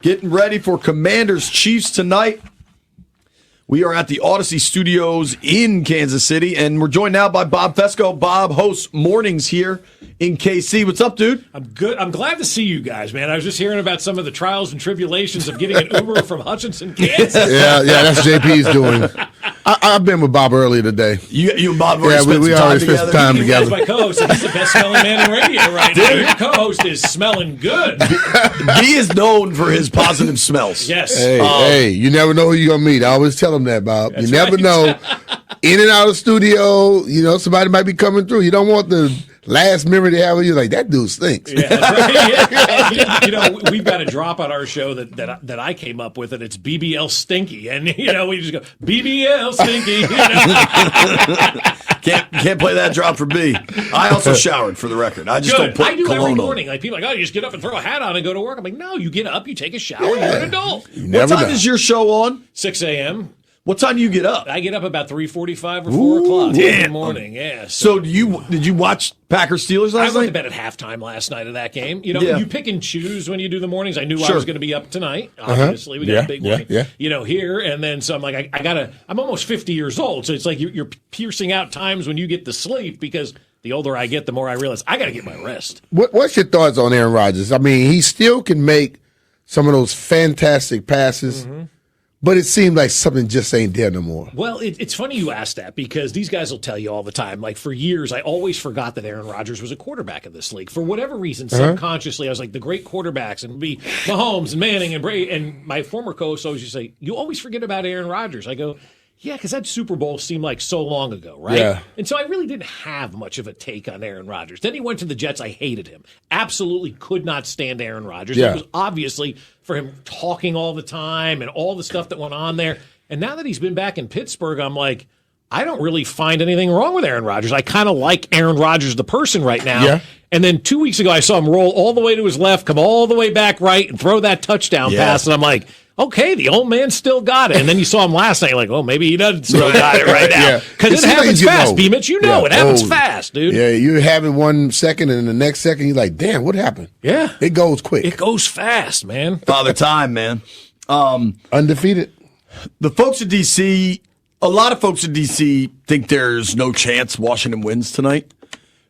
Getting ready for Commanders Chiefs tonight. We are at the Odyssey Studios in Kansas City, and we're joined now by Bob Fescoe. Bob hosts mornings here in KC. What's up, dude? I'm good. I'm glad to see you guys, man. I was just hearing about some of the trials and tribulations of getting an Uber from Hutchinson, Kansas. Yeah, that's JP's doing. I've been with Bob earlier today. You and Bob we always spent some time together. My co-host, he's the best smelling man in radio right now. Your co-host is smelling good. B is known for his positive smells. Yes. Hey, you never know who you're going to meet. I always tell him that, Bob. You never right. know. In and out of the studio, somebody might be coming through. You don't want the last memory they have of you like, that dude stinks. Yeah, that's right. Yeah. We've got a drop on our show that I came up with, and it's BBL Stinky. And, we just go, BBL Stinky. Can't play that drop for B. I also showered, for the record. I just don't put I do cologne every on. morning. Like, people are like, oh, you just get up and throw a hat on and go to work. I'm like, no, you get up, you take a shower, you're an adult. What time is your show on? 6 a.m. What time do you get up? I get up about 3:45 or 4 o'clock in the morning. Yeah. So did you watch Packers Steelers last night? I went to bed at halftime last night of that game. You pick and choose when you do the mornings. I knew I was going to be up tonight. Obviously, we got a big one. Here, and then so I'm like, I'm almost 50 years old, so it's like you're piercing out times when you get to sleep because the older I get, the more I realize I got to get my rest. What's your thoughts on Aaron Rodgers? I mean, he still can make some of those fantastic passes. Mm-hmm. But it seemed like something just ain't there no more. Well, it's funny you ask that because these guys will tell you all the time. Like, for years, I always forgot that Aaron Rodgers was a quarterback in this league. For whatever reason, subconsciously, I was like, the great quarterbacks, and be Mahomes and Manning and Brady. And my former coach always used to say, you always forget about Aaron Rodgers. I go, yeah, because that Super Bowl seemed like so long ago, right? Yeah. And so I really didn't have much of a take on Aaron Rodgers. Then he went to the Jets. I hated him. Absolutely could not stand Aaron Rodgers. Yeah. It was obviously for him talking all the time and all the stuff that went on there. And now that he's been back in Pittsburgh, I'm like, I don't really find anything wrong with Aaron Rodgers. I kind of like Aaron Rodgers, the person, right now. Yeah. And then 2 weeks ago, I saw him roll all the way to his left, come all the way back right, and throw that touchdown pass. And I'm like, okay, the old man still got it. And then you saw him last night, like, oh, maybe he doesn't still got it right now. Because it happens fast, BMitch. It happens fast, dude. Yeah, you have it 1 second, and the next second, you're like, damn, what happened? Yeah. It goes quick. It goes fast, man. Father time, man. Undefeated. The folks in D.C., a lot of folks in D.C. think there's no chance Washington wins tonight.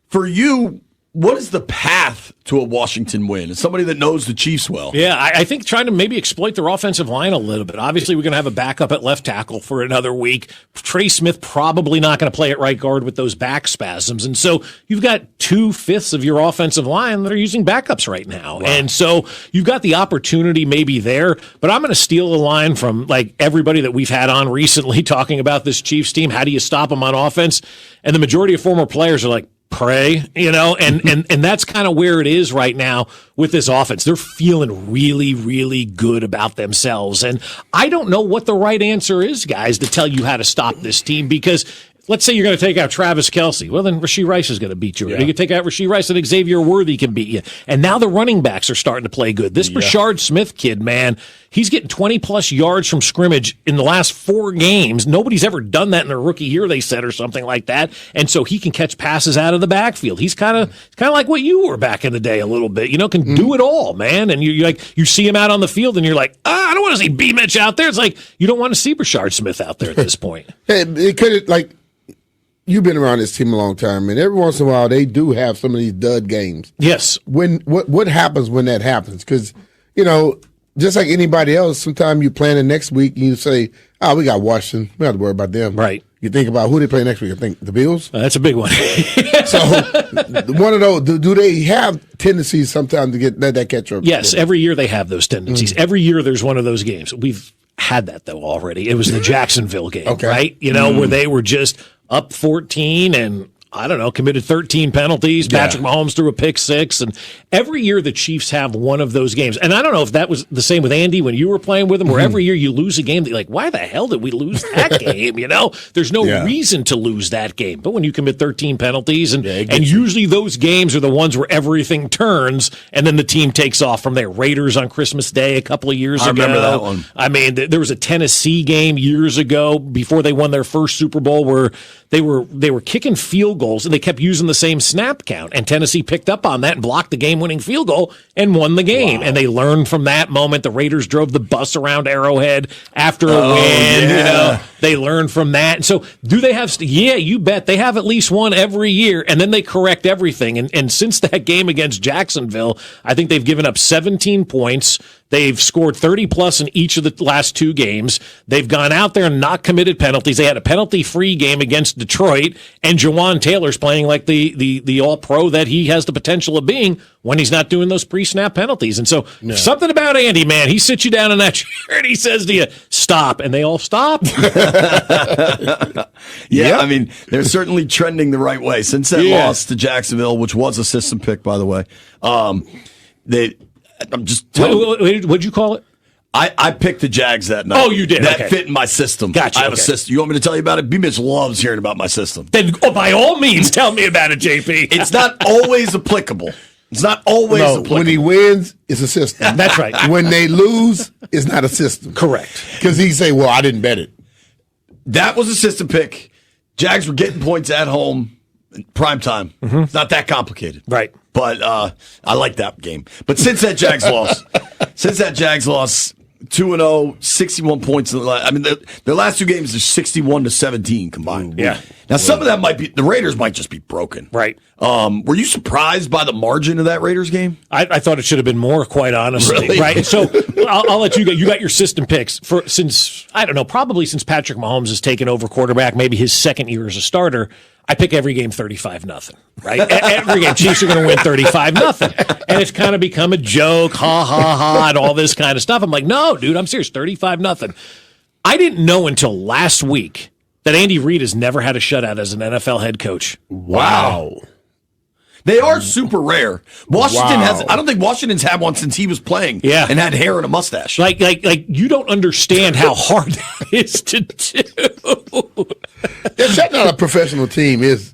For you, what is the path to a Washington win? As somebody that knows the Chiefs well. Yeah, I think trying to maybe exploit their offensive line a little bit. Obviously, we're going to have a backup at left tackle for another week. Trey Smith probably not going to play at right guard with those back spasms. And so you've got 2/5 of your offensive line that are using backups right now. Wow. And so you've got the opportunity maybe there. But I'm going to steal a line from like everybody that we've had on recently talking about this Chiefs team. How do you stop them on offense? And the majority of former players are like, pray, and that's kind of where it is right now with this offense. They're feeling really, really good about themselves. And I don't know what the right answer is, guys, to tell you how to stop this team because let's say you're going to take out Travis Kelce. Well, then Rashee Rice is going to beat you. Yeah. You can take out Rashee Rice and Xavier Worthy can beat you. And now the running backs are starting to play good. This Brashard Smith kid, man, he's getting 20-plus yards from scrimmage in the last 4 games. Nobody's ever done that in their rookie year, they said, or something like that. And so he can catch passes out of the backfield. He's kind of like what you were back in the day a little bit. Can do it all, man. And you see him out on the field, and you're like, I don't want to see BMitch out there. It's like you don't want to see Brashard Smith out there at this point. It could like. You've been around this team a long time, and every once in a while they do have some of these dud games. Yes. What happens when that happens? Because, just like anybody else, sometimes you plan the next week and you say, we got Washington. We don't have to worry about them. Right. You think about who they play next week. I think the Bills. That's a big one. So one of those, do they have tendencies sometimes to let that catch up? Yes, every year they have those tendencies. Every year there's one of those games. We've had that, though, already. It was the Jacksonville game, right? Where they were just up 14 and I don't know, committed 13 penalties. Patrick Mahomes threw a pick 6. And every year the Chiefs have one of those games. And I don't know if that was the same with Andy when you were playing with him, where every year you lose a game that you're like, why the hell did we lose that game? You know, there's no reason to lose that game. But when you commit 13 penalties, and usually those games are the ones where everything turns and then the team takes off from there. Raiders on Christmas Day a couple of years ago. I remember that one. I mean, there was a Tennessee game years ago before they won their first Super Bowl where they were kicking field goals, and they kept using the same snap count. And Tennessee picked up on that and blocked the game-winning field goal and won the game. Wow. And they learned from that moment. The Raiders drove the bus around Arrowhead after a win. Yeah. They learned from that. And so do they have, you bet. They have at least one every year, and then they correct everything. And since that game against Jacksonville, I think they've given up 17 points. They've scored 30-plus in each of the last 2 games. They've gone out there and not committed penalties. They had a penalty-free game against Detroit, and Jawan Taylor's playing like the all-pro that he has the potential of being when he's not doing those pre-snap penalties. And so something about Andy, man, he sits you down in that chair and he says to you, stop, and they all stop. Yeah, I mean, they're certainly trending the right way. Since that loss to Jacksonville, which was a system pick, by the way, I'm just telling what'd you call it? I picked the Jags that night. Oh, you did? That okay. fit in my system. Gotcha. I have a system. You want me to tell you about it? BMitch loves hearing about my system. Then, by all means, tell me about it, JP. It's not always applicable. It's not always applicable. When he wins, it's a system. That's right. When they lose, it's not a system. Correct. Because he say, well, I didn't bet it. That was a system pick. Jags were getting points at home, prime time. Mm-hmm. It's not that complicated. Right. But I like that game. But since that Jags loss, 2-0, 61 points. I mean, their last 2 games are 61-17 combined. Yeah. Now, some of that might be, the Raiders might just be broken. Right. Were you surprised by the margin of that Raiders game? I thought it should have been more, quite honestly. Really? Right. So I'll let you go. You got your system picks since probably since Patrick Mahomes has taken over quarterback, maybe his second year as a starter. I pick every game 35-0, right? Every game, Chiefs are going to win 35-0. And it's kind of become a joke, ha, ha, ha, and all this kind of stuff. I'm like, no, dude, I'm serious, 35-0. I didn't know until last week that Andy Reid has never had a shutout as an NFL head coach. Wow. They are super rare. Washington has. I don't think Washington's had one since he was playing. Yeah. And had hair and a mustache. Like you don't understand how hard that is to do. Yeah, shutting out a professional team is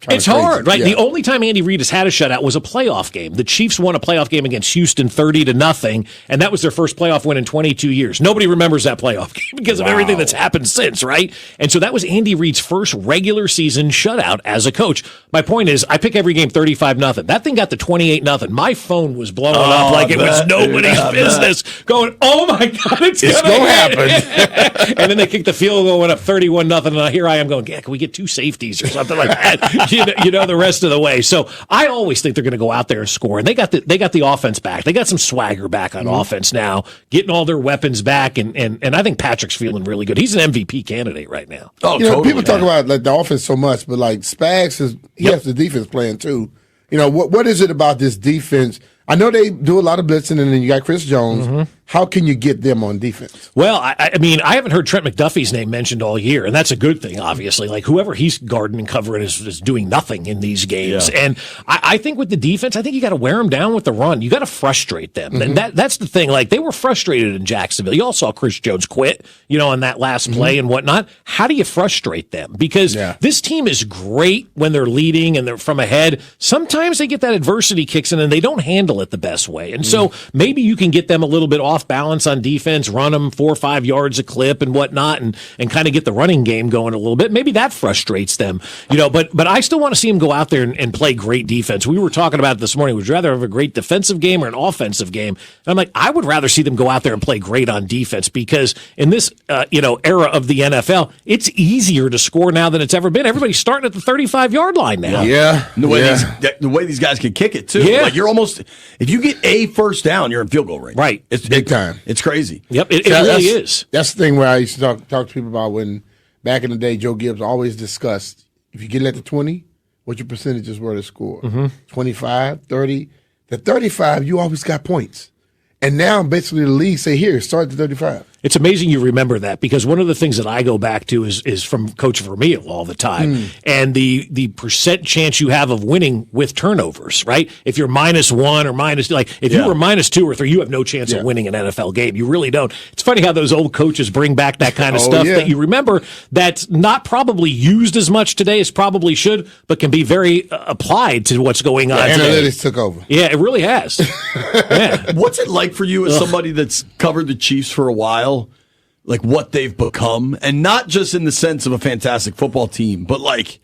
it's hard, right? Yeah. The only time Andy Reid has had a shutout was a playoff game. The Chiefs won a playoff game against Houston 30-0, and that was their first playoff win in 22 years. Nobody remembers that playoff game because of everything that's happened since, right? And so that was Andy Reid's first regular season shutout as a coach. My point is, I pick every game 35-0. That thing got to 28-0. My phone was blowing up like it was nobody's business. Going, oh my God, it's going to happen. And then they kicked the field goal, went up 31-0, and here I am going, yeah, can we get 2 safeties or something like that? You know the rest of the way. So I always think they're going to go out there and score, and they got the offense back. They got some swagger back on offense now, getting all their weapons back, and I think Patrick's feeling really good. He's an MVP candidate right now. Oh, totally. People talk about like the offense so much, but like Spags has the defense playing too. You know what is it about this defense? I know they do a lot of blitzing, and then you got Chris Jones. Mm-hmm. How can you get them on defense? Well, I mean, I haven't heard Trent McDuffie's name mentioned all year, and that's a good thing, obviously. Like, whoever he's guarding and covering is doing nothing in these games. Yeah. And I think with the defense, I think you got to wear them down with the run. You got to frustrate them. Mm-hmm. And that's the thing. Like, they were frustrated in Jacksonville. You all saw Chris Jones quit, on that last play and whatnot. How do you frustrate them? Because this team is great when they're leading and they're from ahead. Sometimes they get that adversity kicks in and they don't handle it the best way. And so maybe you can get them a little bit off balance on defense, run them 4 or 5 yards a clip and whatnot, and kind of get the running game going a little bit. Maybe that frustrates them, but I still want to see them go out there and play great defense. We were talking about it this morning. Would you rather have a great defensive game or an offensive game? And I'm like, I would rather see them go out there and play great on defense, because in this, era of the NFL, it's easier to score now than it's ever been. Everybody's starting at the 35-yard line now. Yeah. The way these guys can kick it too. Yeah. Like, you're almost, if you get a first down, you're in field goal range. Right. It's big time. It's crazy. Yep, it really is. That's the thing where I used to talk to people about when back in the day, Joe Gibbs always discussed, if you get it at the 20, what your percentages were to score. 25, 30. The 35, you always got points. And now basically the league say, here, start at the 35. It's amazing you remember that, because one of the things that I go back to is from Coach Vermeil all the time, and the percent chance you have of winning with turnovers, right? If you're -1 or if you were -2 or 3, you have no chance of winning an NFL game. You really don't. It's funny how those old coaches bring back that kind of stuff that you remember, that's not probably used as much today as probably should, but can be very applied to what's going on today. Analytics took over. Yeah, it really has. Yeah. What's it like for you as somebody that's covered the Chiefs for a while? Like, what they've become, and not just in the sense of a fantastic football team, but like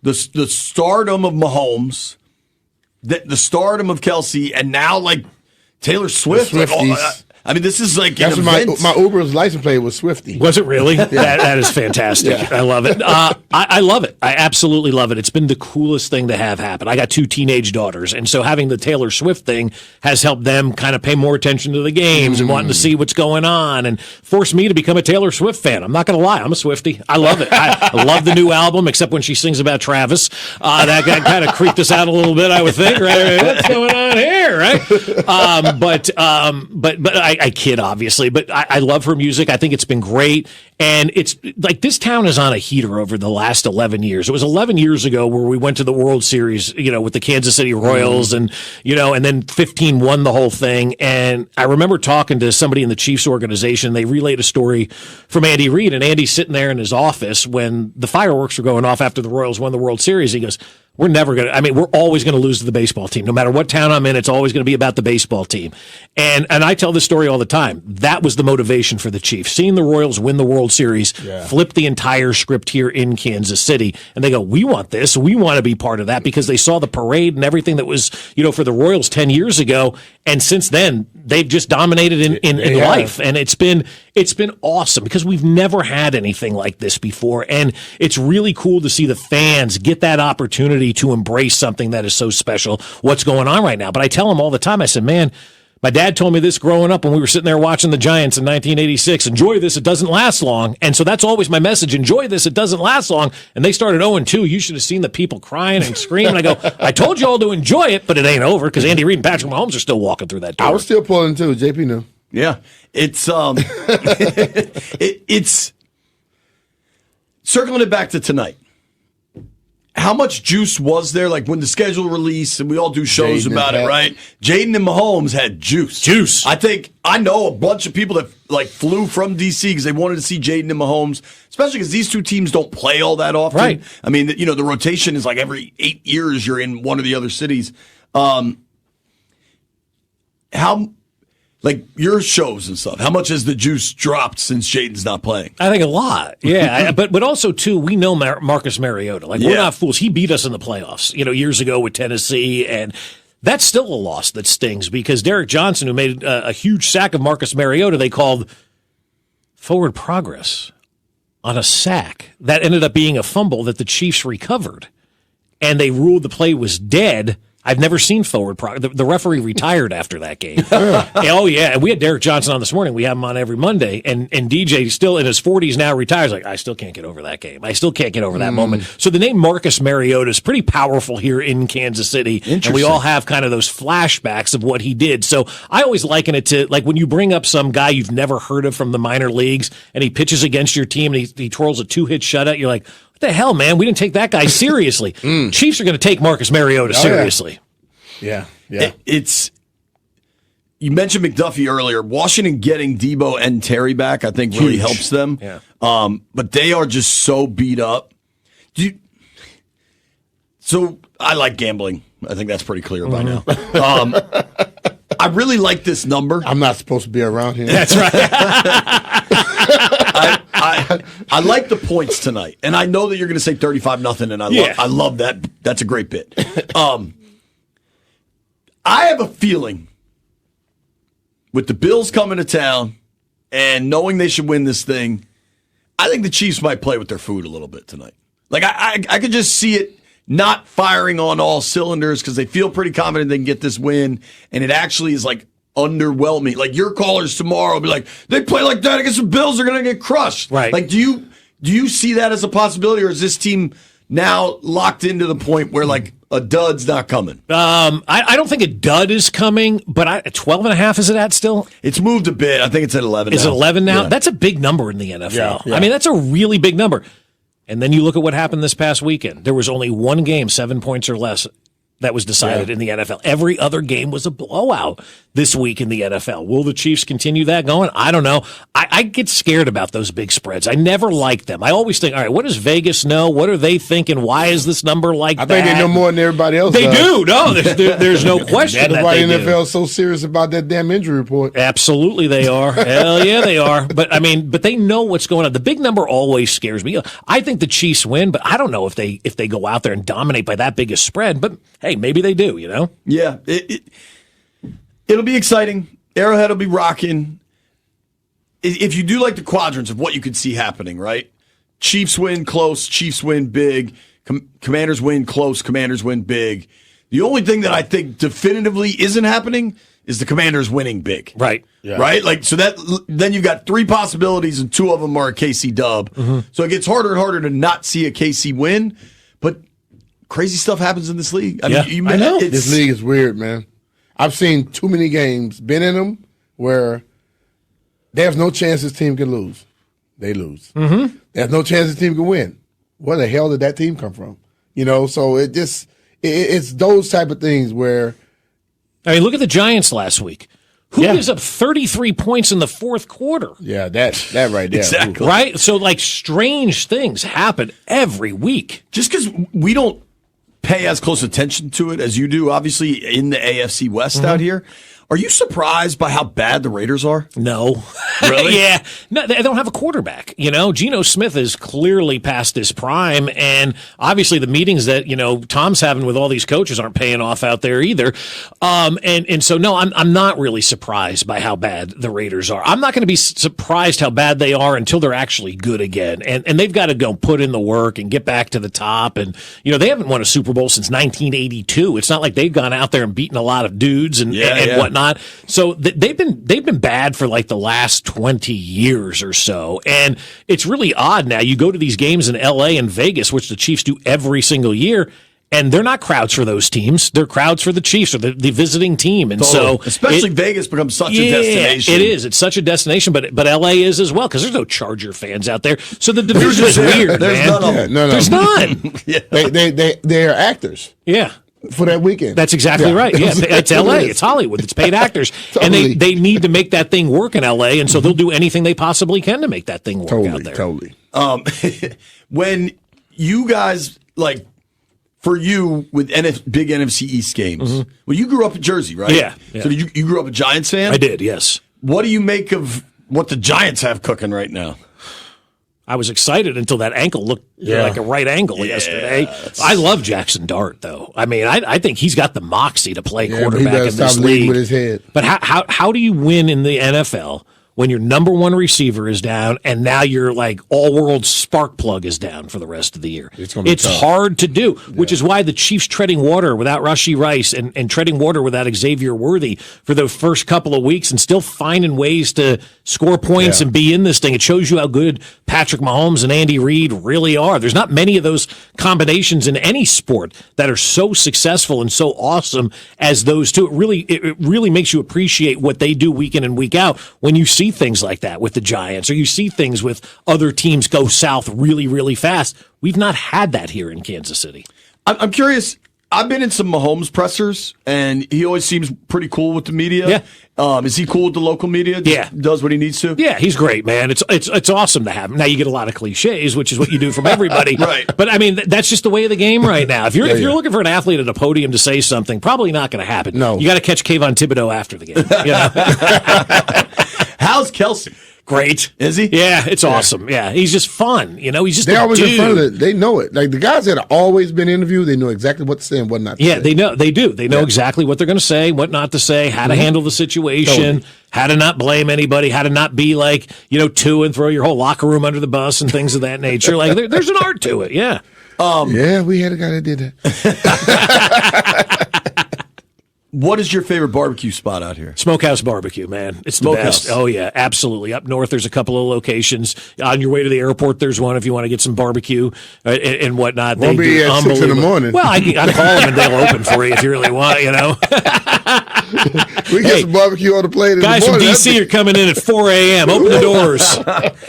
the stardom of Mahomes, the stardom of Kelsey, and now like Taylor Swift. I mean, this is like that's an what event. my Uber's license plate was Swifty. Was it really? That is fantastic. Yeah. I love it. I love it. I absolutely love it. It's been the coolest thing to have happen. I got 2 teenage daughters, and so having the Taylor Swift thing has helped them kind of pay more attention to the games and wanting to see what's going on and forced me to become a Taylor Swift fan. I'm not going to lie. I'm a Swiftie. I love it. I love the new album, except when she sings about Travis. That kind of creeped us out a little bit, I would think. Right? What's going on here, right? But I kid, obviously, but I love her music. I think it's been great. And it's like this town is on a heater over the last 11 years. It was 11 years ago where we went to the World Series, with the Kansas City Royals and then 15 won the whole thing. And I remember talking to somebody in the Chiefs organization. They relayed a story from Andy Reid, and Andy's sitting there in his office when the fireworks were going off after the Royals won the World Series. He goes, we're always going to lose to the baseball team. No matter what town I'm in, it's always going to be about the baseball team. And I tell this story all the time. That was the motivation for the Chiefs. Seeing the Royals win the World Series, flip the entire script here in Kansas City. And they go, we want this. We want to be part of that, because they saw the parade and everything that was, for the Royals 10 years ago. And since then, they've just dominated in life. And it's been awesome because we've never had anything like this before. And it's really cool to see the fans get that opportunity to embrace something that is so special, what's going on right now. But I tell them all the time, I said, man, my dad told me this growing up when we were sitting there watching the Giants in 1986. Enjoy this. It doesn't last long. And so that's always my message. Enjoy this. It doesn't last long. And they started 0-2. You should have seen the people crying and screaming. I go, I told you all to enjoy it, but it ain't over because Andy Reid and Patrick Mahomes are still walking through that door. I was still pulling too. JP knew. Yeah. It's it's circling it back to tonight. How much juice was there? Like when the schedule released, and we all do shows about it, right? Jaden and Mahomes had juice. I know a bunch of people that like flew from DC because they wanted to see Jaden and Mahomes, especially because these two teams don't play all that often. Right. I mean, the rotation is like every 8 years you're in one of the other cities. Like your shows and stuff, how much has the juice dropped since Jaden's not playing? I think a lot, yeah. but also, too, we know Marcus Mariota. Like, we're not fools. He beat us in the playoffs, years ago with Tennessee, and that's still a loss that stings because Derek Johnson, who made a huge sack of Marcus Mariota, they called forward progress on a sack. That ended up being a fumble that the Chiefs recovered, and they ruled the play was dead. I've never seen forward progress. The referee retired after that game. Oh, yeah. And we had Derek Johnson on this morning. We have him on every Monday. And DJ, still in his 40s now, retires. Like, I still can't get over that game. I still can't get over that moment. So the name Marcus Mariota is pretty powerful here in Kansas City. And we all have kind of those flashbacks of what he did. So I always liken it to, like, when you bring up some guy you've never heard of from the minor leagues and he pitches against your team and he twirls a 2-hit shutout, you're like, what the hell, man? We didn't take that guy seriously. Chiefs are going to take Marcus Mariota seriously. Yeah. It's you mentioned McDuffie earlier. Washington getting Debo and Terry back, I think, really helps them. Yeah. But they are just so beat up. So I like gambling. I think that's pretty clear by now. I really like this number. I'm not supposed to be around here. That's right. I like the points tonight, and I know that you're going to say 35-0, and I love that. That's a great bit. I have a feeling with the Bills coming to town and knowing they should win this thing, I think the Chiefs might play with their food a little bit tonight. Like I could just see it not firing on all cylinders because they feel pretty confident they can get this win, and it actually is like underwhelming. Like your callers tomorrow will be like, they play like that against the Bills, they're going to get crushed. Right. Like, do you see that as a possibility, or is this team now locked into the point where like a dud's not coming? I don't think a dud is coming, but 12.5 is it at still? It's moved a bit. I think it's at 11 Is now. it 11 now? Yeah. That's a big number in the NFL. Yeah. I mean, that's a really big number. And then you look at what happened this past weekend. There was only one game, 7 points or less, that was decided in the NFL. Every other game was a blowout. this week in the NFL. Will the Chiefs continue that going? I don't know. I get scared about those big spreads. I never like them. I always think, all right, what does Vegas know? What are they thinking? Why is this number like that? I think they know more than everybody else They does. do. No, there's no question That's that why they the do. NFL is so serious about that damn injury report. Absolutely, they are. Hell yeah, they are. But they know what's going on. The big number always scares me. I think the Chiefs win, but I don't know if they go out there and dominate by that big a spread. But hey, maybe they do. Yeah, it'll be exciting. Arrowhead will be rocking. If you do like the quadrants of what you could see happening, right? Chiefs win close, Chiefs win big, Commanders win close, Commanders win big. The only thing that I think definitively isn't happening is the Commanders winning big. Right. Yeah. Right? Then you've got three possibilities and two of them are a KC dub. Mm-hmm. So it gets harder and harder to not see a KC win, but crazy stuff happens in this league. I know. This league is weird, man. I've seen too many games, been in them, where there's no chance this team can lose. They lose. Mm-hmm. There's no chance this team can win. Where the hell did that team come from? So it's those type of things where. I mean, look at the Giants last week. Who gives up 33 points in the fourth quarter? Yeah, that right there. Exactly. Right? So, strange things happen every week. Just because we don't pay as close attention to it as you do, obviously, in the AFC West out here. Are you surprised by how bad the Raiders are? No. Really? Yeah. No, they don't have a quarterback. Geno Smith is clearly past his prime, and obviously the meetings that, Tom's having with all these coaches aren't paying off out there either. And so, no, I'm not really surprised by how bad the Raiders are. I'm not going to be surprised how bad they are until they're actually good again. And they've got to go put in the work and get back to the top. And, they haven't won a Super Bowl since 1982. It's not like they've gone out there and beaten a lot of dudes and whatnot. So they've been bad for the last 20 years or so. And it's really odd now. You go to these games in LA and Vegas, which the Chiefs do every single year, and they're not crowds for those teams. They're crowds for the Chiefs or the visiting team. And so especially Vegas becomes such a destination. It is. It's such a destination, but LA is as well, because there's no Charger fans out there. So the division is weird, There's man. none of them. No. There's none. They are actors. Yeah. For that weekend. That's exactly right. Yeah, it's L.A. It's Hollywood. It's paid actors. Totally. And they need to make that thing work in L.A., and so they'll do anything they possibly can to make that thing work out there. Totally. When you guys, for you with big NFC East games, well, you grew up in Jersey, right? Yeah. So you grew up a Giants fan? I did, yes. What do you make of what the Giants have cooking right now? I was excited until that ankle looked like a right angle yesterday. I love Jackson Dart, though. I mean, I think he's got the moxie to play quarterback in this league. With his head. But how do you win in the NFL when your number one receiver is down and now your all-world spark plug is down for the rest of the year? It's hard to do, which is why the Chiefs treading water without Rashee Rice and treading water without Xavier Worthy for the first couple of weeks and still finding ways to score points and be in this thing. It shows you how good Patrick Mahomes and Andy Reid really are. There's not many of those combinations in any sport that are so successful and so awesome as those two. It really makes you appreciate what they do week in and week out when you see things like that with the Giants, or you see things with other teams go south really, really fast. We've not had that here in Kansas City. I'm curious. I've been in some Mahomes pressers, and he always seems pretty cool with the media. Yeah. Is he cool with the local media? Yeah. Does what he needs to? Yeah, he's great, man. It's awesome to have him. Now you get a lot of cliches, which is what you do from everybody. Right. But I mean, that's just the way of the game right now. If you're looking for an athlete at a podium to say something, probably not going to happen. No. You got to catch Kayvon Thibodeau after the game. How's Kelsey? Great. Is he? Yeah, it's awesome. Yeah, he's just fun. He's just They're a always dude. in front of it. They know it. The guys that have always been interviewed, they know exactly what to say and what not to say. Yeah, they know. They do. They know exactly what they're going to say, what not to say, how to handle the situation, how to not blame anybody, how to not be two and throw your whole locker room under the bus and things of that nature. There's an art to it. Yeah. Yeah, we had a guy that did that. What is your favorite barbecue spot out here? Smokehouse Barbecue, man. It's the Smokehouse. best. Oh, yeah, absolutely. Up north, there's a couple of locations. On your way to the airport, there's one if you want to get some barbecue and whatnot. Won't be at 6 in the morning. Well, I call them and they'll open for you if you really want, We get some barbecue on the plate in Guys the morning. from D.C. are coming in at 4 a.m. Open the doors.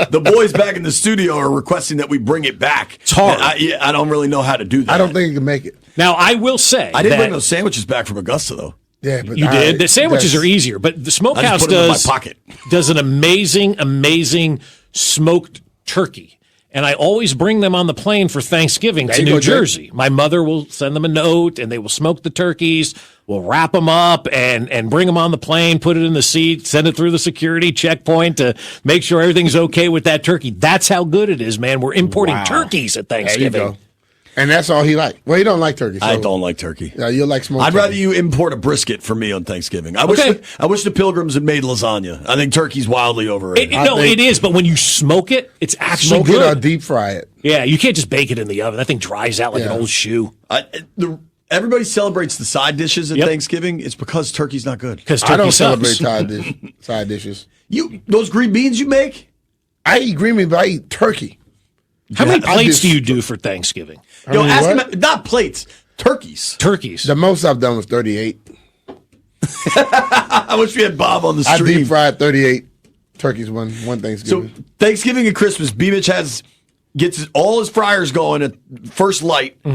The boys back in the studio are requesting that we bring it back. It's hard. I don't really know how to do that. I don't think he can make it. Now, I will say I didn't bring those sandwiches back from Augusta, though. Yeah, but You did. The sandwiches are easier, but the I just smokehouse put 'em in my pocket. does an amazing smoked turkey. And I always bring them on the plane for Thanksgiving to you New go, Jake. Jersey. My mother will send them a note, and they will smoke the turkeys. We'll wrap them up and bring them on the plane, put it in the seat, send it through the security checkpoint to make sure everything's okay with that turkey. That's how good it is, man. We're importing turkeys at There you Thanksgiving. go. And that's all he likes. Well, he don't like turkey. So, I don't like turkey. You'll like smoked I'd turkey. rather you import a brisket for me on Thanksgiving. I Okay. wish the Pilgrims had made lasagna. I think turkey's wildly overrated. It is, but when you smoke it, it's actually smoke it or good. deep fry it. Yeah, you can't just bake it in the oven. That thing dries out like an Yeah. old shoe. Everybody celebrates the side dishes at Yep. Thanksgiving. It's because turkey's not good. Because I turkey don't sucks. celebrate side dishes. Those green beans you make? I eat green beans, but I eat turkey. How many I plates just- do you do for Thanksgiving? Yo, mean, ask what? him, not plates, turkeys. Turkeys. The most I've done was 38. I wish we had Bob on the I stream. deep fried 38 turkeys one So Thanksgiving. Thanksgiving and Christmas, BMitch gets all his fryers going at first light. By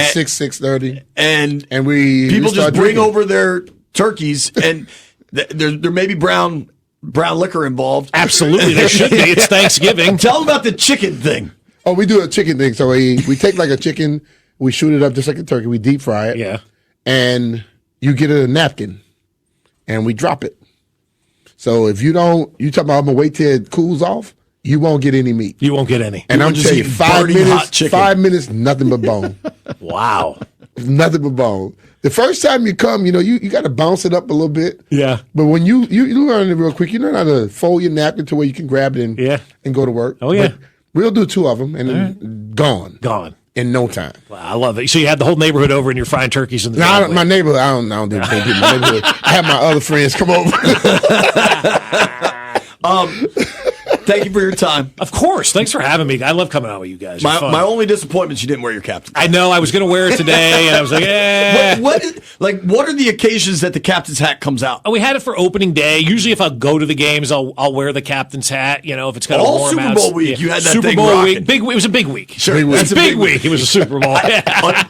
and- 6:30, And we people start just bring drinking. over their turkeys, and there may be brown liquor involved. Absolutely, there should be. It's Thanksgiving. Tell them about the chicken thing. Oh, we do a chicken thing. So we take like a chicken, we shoot it up just like a turkey, we deep fry it. Yeah. And you get a napkin and we drop it. So if you talk about I'm gonna wait till it cools off, you won't get any meat. You won't get any. And I'm just telling you, eating burning hot chicken. 5 minutes, nothing but bone. Wow. Nothing but bone. The first time you come, you got to bounce it up a little bit. Yeah. But when you learn it real quick, you learn how to fold your napkin to where you can grab it and go to work. Oh, yeah. But we'll do 2 of them and then gone in no time. Wow, I love it. So you had the whole neighborhood over and you're frying turkeys in the Now, driveway. my neighborhood, I don't do anything. My neighborhood, I have my other friends come over. Thank you for your time. Of course. Thanks for having me. I love coming out with you guys. You're fun. My only disappointment is you didn't wear your captain. I know. I was going to wear it today, and I was like, eh. What are the occasions that the captain's hat comes out? We had it for opening day. Usually, if I go to the games, I'll wear the captain's hat. If it's kind of All warm Super out. Bowl week, you had that Super thing Bowl rocking. week. Big. It was a big week. Sure, Big week. that's a Big week. It was a Super Bowl.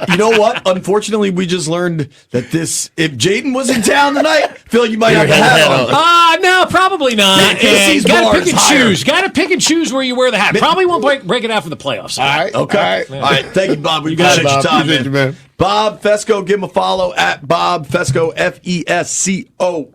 You know what? Unfortunately, we just learned that if Jaden was in town tonight, I feel like you might have a hat on. No, probably not. Man, Casey's bar Got to pick is and higher. choose. Got to pick and choose where you wear the hat. Probably won't break it out for the playoffs. All right. Okay. All right. Thank you, Bob. We got it, appreciate your Bob. time, Appreciate you, man. Bob Fescoe, give him a follow at Bob Fescoe, Fescoe.